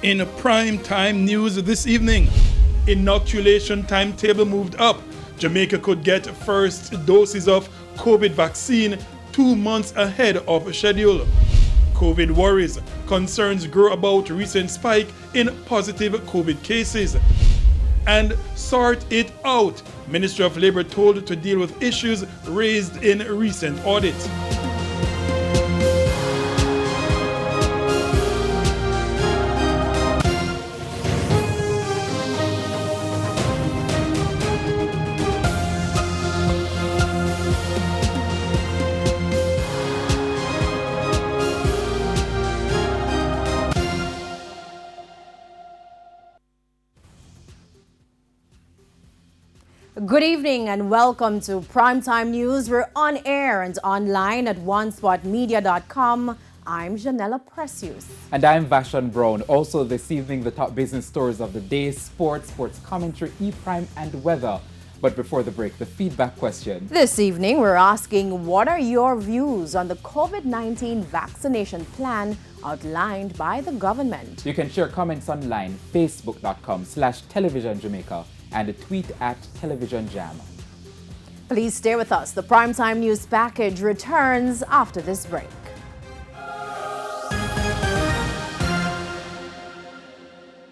In prime time news this evening, inoculation timetable moved up. Jamaica could get first doses of COVID vaccine 2 months ahead of schedule. COVID worries. Concerns grow about recent spike in positive COVID cases. And sort it out. Ministry of Labor told to deal with issues raised in recent audits. Good evening and welcome to Primetime News. We're on air and online at onespotmedia.com. I'm Janella Precious. And I'm Vashon Brown. Also this evening, the top business stories of the day, sports commentary, e-prime and weather. But before the break, the feedback question. This evening, we're asking, what are your views on the COVID-19 vaccination plan outlined by the government? You can share comments online, facebook.com/televisionjamaica and tweet at televisionjam. Please stay with us. The Primetime News package returns after this break.